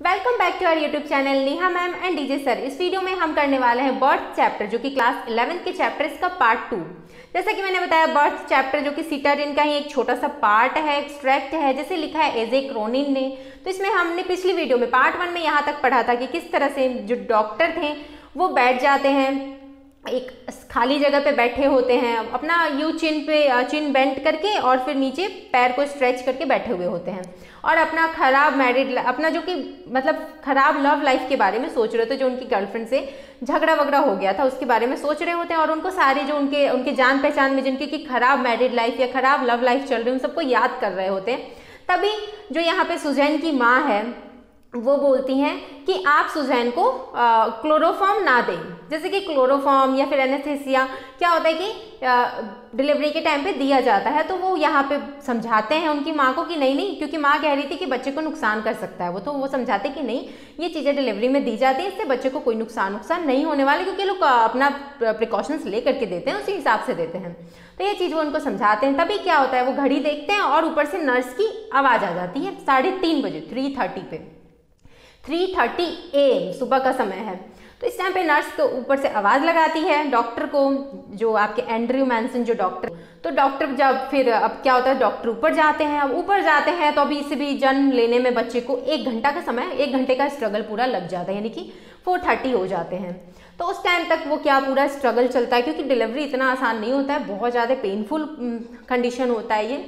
Welcome back to our YouTube channel Neha ma'am and DJ sir. इस video में हम करने वाले हैं बर्थ चैप्टर जो कि क्लास 11th के चैप्टर इसका पार्ट 2। जैसा कि मैंने बताया बर्थ चैप्टर जो कि सिटारिन का ही एक छोटा सा पार्ट है, एक्सट्रैक्ट है, जैसे लिखा है एजे क्रोनिन ने। तो इसमें हमने पिछली वीडियो में पार्ट 1 में यहाँ तक पढ़ा था कि किस तरह से जो डॉक्टर थे वो बैठ जाते हैं, एक खाली जगह पे बैठे होते हैं, अपना यू चिन बेंट करके और फिर नीचे पैर को स्ट्रेच करके बैठे हुए होते हैं और अपना खराब अपना जो कि मतलब खराब लव लाइफ के बारे में सोच रहे थे, जो उनकी गर्लफ्रेंड से झगड़ा वगड़ा हो गया था उसके बारे में सोच रहे होते हैं और उनको सारी जो उनके जान पहचान में जिनकी की खराब मैरिड लाइफ या खराब लव लाइफ चल रही है उन सबको याद कर रहे होते हैं। तभी जो यहाँ पे सुजैन की माँ है वो बोलती हैं कि आप सुजैन को क्लोरोफॉर्म ना दें। जैसे कि क्लोरोफॉर्म या फिर एनेस्थीसिया क्या होता है कि डिलीवरी के टाइम पे दिया जाता है, तो वो यहाँ पे समझाते हैं उनकी माँ को कि नहीं, क्योंकि माँ कह रही थी कि बच्चे को नुकसान कर सकता है वो समझाते कि नहीं, ये चीज़ें डिलीवरी में दी जाती हैं, इससे बच्चे को कोई नुकसान नहीं होने वाले, क्योंकि लोग अपना प्रिकॉशंस ले करके देते हैं, उसी हिसाब से देते हैं। तो ये चीज़ वो उनको समझाते हैं। तभी क्या होता है, वो घड़ी देखते हैं और ऊपर से नर्स की आवाज़ आ जाती है 3:30 बजे 3:30 पे 3:30 AM सुबह का समय है। तो इस टाइम पे नर्स को ऊपर से आवाज़ लगाती है डॉक्टर को, जो आपके एंड्रयू मैनसन जो डॉक्टर। तो डॉक्टर जब फिर अब क्या होता है, डॉक्टर ऊपर जाते हैं। अब ऊपर जाते हैं तो अभी इसे भी जन्म लेने में बच्चे को 1 घंटा का समय, 1 घंटे का स्ट्रगल पूरा लग जाता है, यानी कि 4:30 हो जाते हैं। तो उस टाइम तक वो क्या पूरा स्ट्रगल चलता है, क्योंकि डिलीवरी इतना आसान नहीं होता है, बहुत ज़्यादा पेनफुल कंडीशन होता है ये।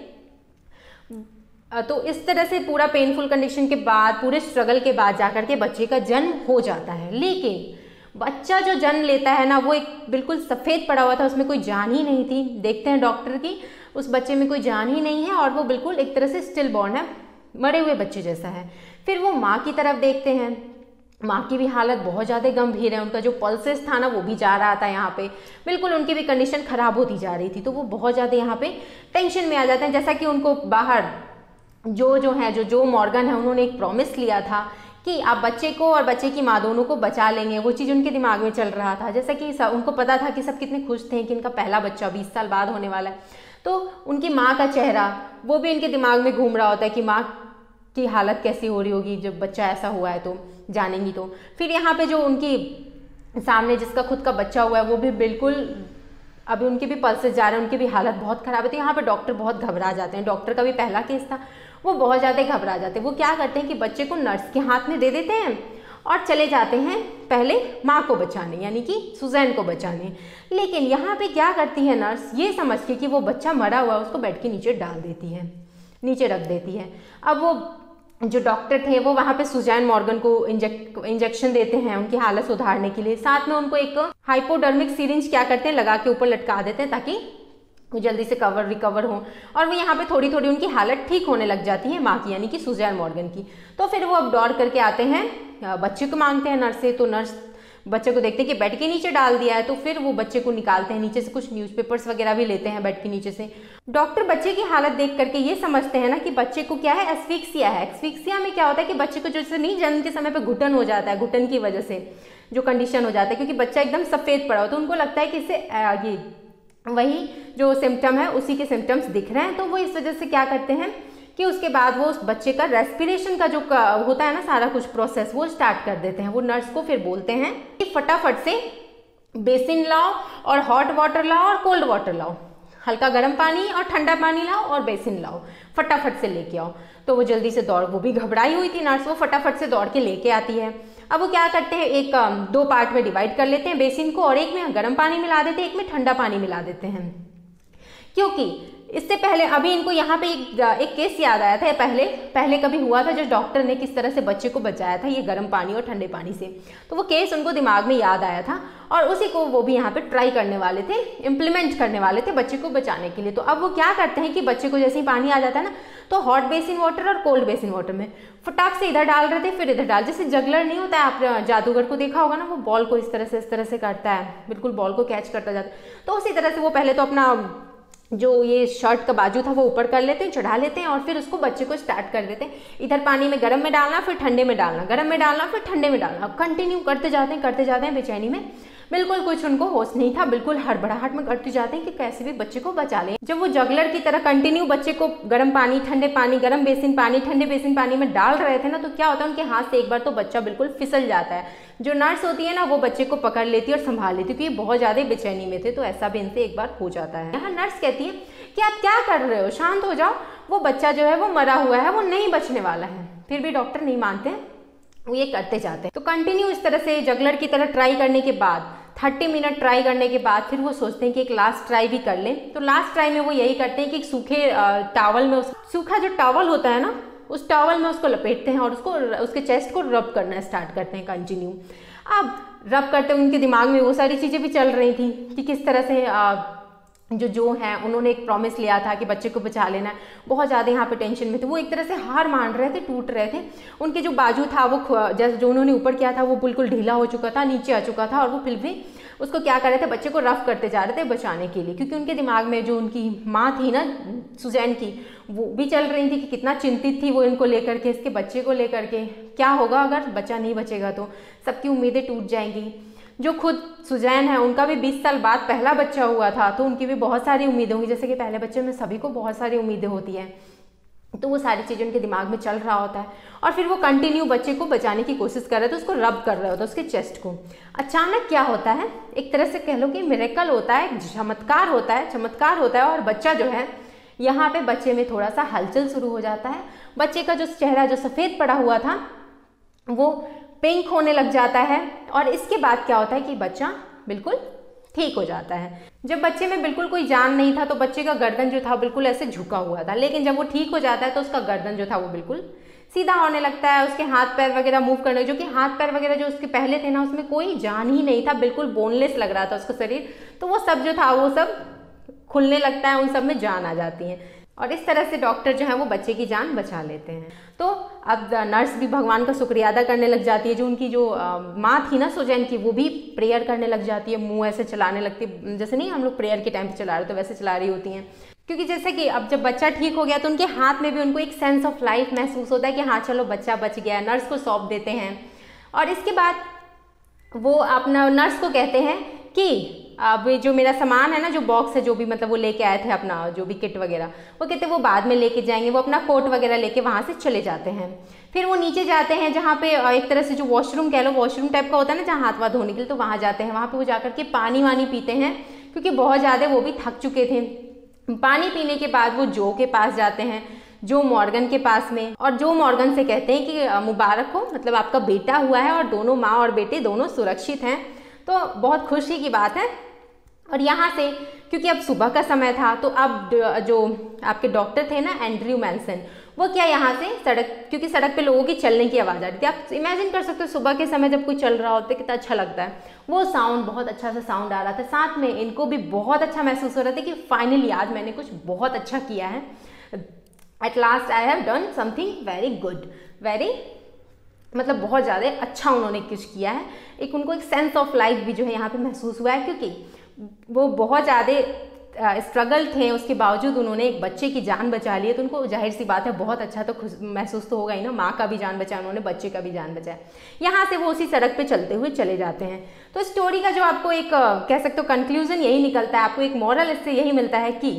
तो इस तरह से पूरा पेनफुल कंडीशन के बाद, पूरे स्ट्रगल के बाद जाकर के बच्चे का जन्म हो जाता है। लेकिन बच्चा जो जन्म लेता है ना, वो एक बिल्कुल सफ़ेद पड़ा हुआ था, उसमें कोई जान ही नहीं थी। देखते हैं डॉक्टर की उस बच्चे में कोई जान ही नहीं है और वो बिल्कुल एक तरह से स्टिल बॉर्न है, मरे हुए बच्चे जैसा है। फिर वो माँ की तरफ देखते हैं, माँ की भी हालत बहुत ज़्यादा गंभीर है, उनका जो पल्सेस था ना वो भी जा रहा था यहाँ पे, बिल्कुल उनकी भी कंडीशन ख़राब होती जा रही थी। तो वो बहुत ज़्यादा यहाँ पे टेंशन में आ जाते हैं। जैसा कि उनको बाहर जो मॉर्गन है, उन्होंने एक प्रॉमिस लिया था कि आप बच्चे को और बच्चे की माँ दोनों को बचा लेंगे, वो चीज़ उनके दिमाग में चल रहा था। जैसा कि उनको पता था कि सब कितने खुश थे कि इनका पहला बच्चा 20 साल बाद होने वाला है। तो उनकी माँ का चेहरा वो भी इनके दिमाग में घूम रहा होता है कि माँ की हालत कैसी हो रही होगी जब बच्चा ऐसा हुआ है, तो जानेंगी। तो फिर यहाँ पे जो उनकी सामने जिसका खुद का बच्चा हुआ है वो भी बिल्कुल अभी उनके भी पल्सेस जा रहे हैं, उनकी भी हालत बहुत ख़राब है। तो यहाँ पे डॉक्टर बहुत घबरा जाते हैं। डॉक्टर का भी पहला केस था, वो बहुत ज़्यादा घबरा जाते हैं। वो क्या करते हैं कि बच्चे को नर्स के हाथ में दे देते हैं और चले जाते हैं पहले माँ को बचाने, यानी कि सुजैन को बचाने। लेकिन यहाँ पे क्या करती है नर्स, ये समझ के कि वो बच्चा मरा हुआ है उसको बेड के नीचे डाल देती है, नीचे रख देती है। अब वो जो डॉक्टर थे वो वहाँ पे सुजैन मॉर्गन को इंजेक्शन देते हैं उनकी हालत सुधारने के लिए। साथ में उनको एक हाइपोडर्मिक सिरिंज क्या करते हैं लगा के ऊपर लटका देते हैं ताकि वो जल्दी से रिकवर हो। और वो यहाँ पे थोड़ी थोड़ी उनकी हालत ठीक होने लग जाती है माँ की, यानी कि सुजैन मॉर्गन की। तो फिर वो अब दौड़ करके आते हैं, बच्चे को मांगते हैं नर्स से। तो नर्स बच्चे को देखते हैं कि बेड के नीचे डाल दिया है, तो फिर वो बच्चे को निकालते हैं नीचे से, कुछ न्यूज़पेपर्स वगैरह भी लेते हैं बेड के नीचे से। डॉक्टर बच्चे की हालत देख करके ये समझते हैं ना कि बच्चे को क्या है, एस्फिक्सिया है। एस्फिक्सिया में क्या होता है कि बच्चे को जैसे नहीं जन्म के समय पे घुटन हो जाता है, घुटन की वजह से जो कंडीशन हो जाता है, क्योंकि बच्चा एकदम सफ़ेद पड़ा हो, तो उनको लगता है कि इससे ये वही जो सिम्टम है उसी के सिम्टम्स दिख रहे हैं। तो वो इस वजह से क्या करते हैं कि उसके बाद वो उस बच्चे का रेस्पिरेशन का जो होता है ना सारा कुछ प्रोसेस वो स्टार्ट कर देते हैं। वो नर्स को फिर बोलते हैं कि फटाफट से बेसिन लाओ और हॉट वाटर लाओ और कोल्ड वाटर लाओ, हल्का गर्म पानी और ठंडा पानी लाओ और बेसिन लाओ, फटाफट से लेके आओ। तो वो जल्दी से वो भी घबराई हुई थी नर्स, वो फटाफट से दौड़ के लेके आती है। अब वो क्या करते हैं, एक 2 पार्ट में डिवाइड कर लेते हैं बेसिन को, और एक में गर्म पानी मिला देते हैं, एक में ठंडा पानी मिला देते हैं। क्योंकि इससे पहले अभी इनको यहाँ पे एक केस याद आया था, पहले कभी हुआ था जो डॉक्टर ने किस तरह से बच्चे को बचाया था ये गर्म पानी और ठंडे पानी से। तो वो केस उनको दिमाग में याद आया था और उसी को वो भी यहाँ पे ट्राई करने वाले थे, इम्प्लीमेंट करने वाले थे बच्चे को बचाने के लिए। तो अब वो क्या करते हैं कि बच्चे को जैसे ही पानी आ जाता है ना, तो हॉट बेसिन वाटर और कोल्ड बेसिन वाटर में फटाक से इधर डाल रहे थे, फिर इधर डाल, जैसे जगलर नहीं होता है, आप जादूगर को देखा होगा ना, वो बॉल को इस तरह से करता है, बिल्कुल बॉल को कैच करता जाता है। तो उसी तरह से वो पहले तो अपना जो ये शर्ट का बाजू था वो ऊपर कर लेते हैं, चढ़ा लेते हैं और फिर उसको बच्चे को स्टार्ट कर देते हैं। इधर पानी में गर्म में डालना, फिर ठंडे में डालना, गर्म में डालना, फिर ठंडे में डालना, कंटिन्यू करते जाते हैं बेचैनी में। बिल्कुल कुछ उनको होश नहीं था, बिल्कुल हड़बड़ाहट में करते जाते हैं कि कैसे भी बच्चे को बचा लें। जब वो जगलर की तरह कंटिन्यू बच्चे को गर्म पानी, ठंडे पानी, गर्म बेसिन पानी, ठंडे बेसिन पानी में डाल रहे थे ना, तो क्या होता है उनके हाथ से एक बार तो बच्चा बिल्कुल फिसल जाता है। जो नर्स होती है ना वो बच्चे को पकड़ लेती है और संभाल लेती है, क्योंकि बहुत ज़्यादा बेचैनी में थे, तो ऐसा भी इनसे एक बार हो जाता है। यहाँ नर्स कहती है कि आप क्या कर रहे हो, शांत हो जाओ, वो बच्चा जो है वो मरा हुआ है, वो नहीं बचने वाला है। फिर भी डॉक्टर नहीं मानते, वो ये करते जाते हैं। तो कंटिन्यू इस तरह से जगलर की तरह ट्राई करने के बाद 30 मिनट ट्राई करने के बाद फिर वो सोचते हैं कि एक लास्ट ट्राई भी कर लें। तो लास्ट ट्राई में वो यही करते हैं कि एक सूखे टॉवल में, सूखा जो टॉवल होता है ना, उस टॉवल में उसको लपेटते हैं और उसको उसके चेस्ट को रब करना स्टार्ट करते हैं कंटिन्यू। अब रब करते हुए उनके दिमाग में वो सारी चीज़ें भी चल रही थी कि किस तरह से जो है उन्होंने एक प्रॉमिस लिया था कि बच्चे को बचा लेना है। बहुत ज़्यादा यहाँ पे टेंशन में थे, वो एक तरह से हार मान रहे थे, टूट रहे थे। उनके जो बाजू था वो जैसे जो उन्होंने ऊपर किया था वो बिल्कुल ढीला हो चुका था, नीचे आ चुका था, और वो फिर भी उसको क्या कर रहे थे, बच्चे को रफ करते जा रहे थे बचाने के लिए, क्योंकि उनके दिमाग में जो उनकी माँ थी ना सुजैन की, वो भी चल रही थी कि कितना चिंतित थी वो इनको लेकर के, इसके बच्चे को लेकर के, क्या होगा अगर बच्चा नहीं बचेगा तो सबकी उम्मीदें टूट जाएंगी। जो खुद सुजैन है उनका भी 20 साल बाद पहला बच्चा हुआ था, तो उनकी भी बहुत सारी उम्मीदें होंगी, जैसे कि पहले बच्चे में सभी को बहुत सारी उम्मीदें होती हैं। तो वो सारी चीज़ें उनके दिमाग में चल रहा होता है और फिर वो कंटिन्यू बच्चे को बचाने की कोशिश कर रहे थे, उसको रब कर रहे होता है उसके चेस्ट को। अचानक क्या होता है, एक तरह से कह लो कि मिरेकल होता है, चमत्कार होता है और बच्चा जो है यहाँ पे बच्चे में थोड़ा सा हलचल शुरू हो जाता है। बच्चे का जो चेहरा जो सफ़ेद पड़ा हुआ था वो पिंक होने लग जाता है और इसके बाद क्या होता है कि बच्चा बिल्कुल ठीक हो जाता है। जब बच्चे में बिल्कुल कोई जान नहीं था तो बच्चे का गर्दन जो था बिल्कुल ऐसे झुका हुआ था, लेकिन जब वो ठीक हो जाता है तो उसका गर्दन जो था वो बिल्कुल सीधा होने लगता है। उसके हाथ पैर वगैरह मूव करने, जो कि हाथ पैर वगैरह जो उसके पहले थे ना उसमें कोई जान ही नहीं था, बिल्कुल बोनलेस लग रहा था उसका शरीर, तो वो सब जो था वो सब खुलने लगता है, उन सब में जान आ जाती है और इस तरह से डॉक्टर जो है वो बच्चे की जान बचा लेते हैं। तो अब नर्स भी भगवान का शुक्रिया अदा करने लग जाती है। जो उनकी जो माँ थी ना सुजैन की, वो भी प्रेयर करने लग जाती है, मुंह ऐसे चलाने लगती है, जैसे नहीं हम लोग प्रेयर के टाइम पे चला रहे तो वैसे चला रही होती हैं। क्योंकि जैसे कि अब जब बच्चा ठीक हो गया तो उनके हाथ में भी उनको एक सेंस ऑफ लाइफ महसूस होता है कि हाँ चलो बच्चा बच गया, नर्स को सौंप देते हैं। और इसके बाद वो अपना नर्स को कहते हैं कि अब जो मेरा सामान है ना, जो बॉक्स है, जो भी मतलब वो लेके आए थे अपना जो भी किट वगैरह, वो कहते हैं वो बाद में लेके जाएंगे। वो अपना कोट वगैरह लेके वहाँ से चले जाते हैं। फिर वो नीचे जाते हैं जहाँ पे एक तरह से जो वॉशरूम कह लो, वॉशरूम टाइप का होता है ना जहाँ हाथ वाथ धोने के लिए, तो वहाँ जाते हैं। वहाँ पे वो जाकर के पानी वानी पीते हैं क्योंकि बहुत ज़्यादा वो भी थक चुके थे। पानी पीने के बाद वो जो के पास जाते हैं, जो मॉर्गन के पास में, और जो मॉर्गन से कहते हैं कि मुबारक हो, मतलब आपका बेटा हुआ है और दोनों माँ और बेटे दोनों सुरक्षित हैं, तो बहुत खुशी की बात है। और यहाँ से क्योंकि अब सुबह का समय था तो अब जो आपके डॉक्टर थे ना एंड्रयू मैनसन, वो क्या यहाँ से सड़क, क्योंकि सड़क पे लोगों की चलने की आवाज़ आ रही थी, आप इमेजिन कर सकते हो सुबह के समय जब कोई चल रहा होता है कितना अच्छा लगता है। वो साउंड, बहुत अच्छा सा साउंड आ रहा था, साथ में इनको भी बहुत अच्छा महसूस हो रहा था कि फाइनली आज मैंने कुछ बहुत अच्छा किया है, at last I have done something very good, very मतलब बहुत ज़्यादा अच्छा उन्होंने कुछ किया है। एक उनको एक सेंस ऑफ लाइफ भी जो है यहाँ पे महसूस हुआ है, क्योंकि वो बहुत ज़्यादा स्ट्रगल थे, उसके बावजूद उन्होंने एक बच्चे की जान बचा ली है, तो उनको जाहिर सी बात है बहुत अच्छा तो खुश महसूस तो होगा ही ना, माँ का भी जान बचाया उन्होंने, बच्चे का भी जान बचाया। यहाँ से वो उसी सड़क पे चलते हुए चले जाते हैं। तो स्टोरी का जो आपको एक कह सकते हो कंक्लूजन यही निकलता है, आपको एक मॉरल इससे यही मिलता है कि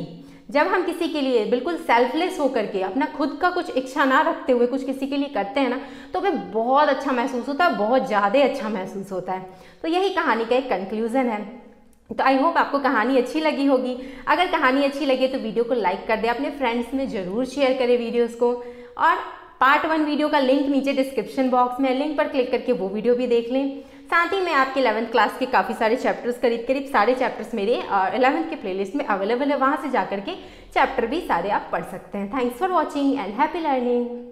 जब हम किसी के लिए बिल्कुल सेल्फलेस होकर के अपना खुद का कुछ इच्छा ना रखते हुए कुछ किसी के लिए करते हैं ना, तो हमें बहुत अच्छा महसूस होता है, बहुत ज़्यादा अच्छा महसूस होता है। तो यही कहानी का एक कंक्लूजन है। तो आई होप आपको कहानी अच्छी लगी होगी। अगर कहानी अच्छी लगे तो वीडियो को लाइक कर दे, अपने फ्रेंड्स में ज़रूर शेयर करें वीडियोस को, और पार्ट 1 वीडियो का लिंक नीचे डिस्क्रिप्शन बॉक्स में, लिंक पर क्लिक करके वो वीडियो भी देख लें। साथ ही में आपके 11th क्लास के काफ़ी सारे चैप्टर्स, करीब सारे चैप्टर्स मेरे 11th के प्लेलिस्ट में अवेलेबल है, वहाँ से जाकर के चैप्टर भी सारे आप पढ़ सकते हैं। Thanks for watching and happy learning.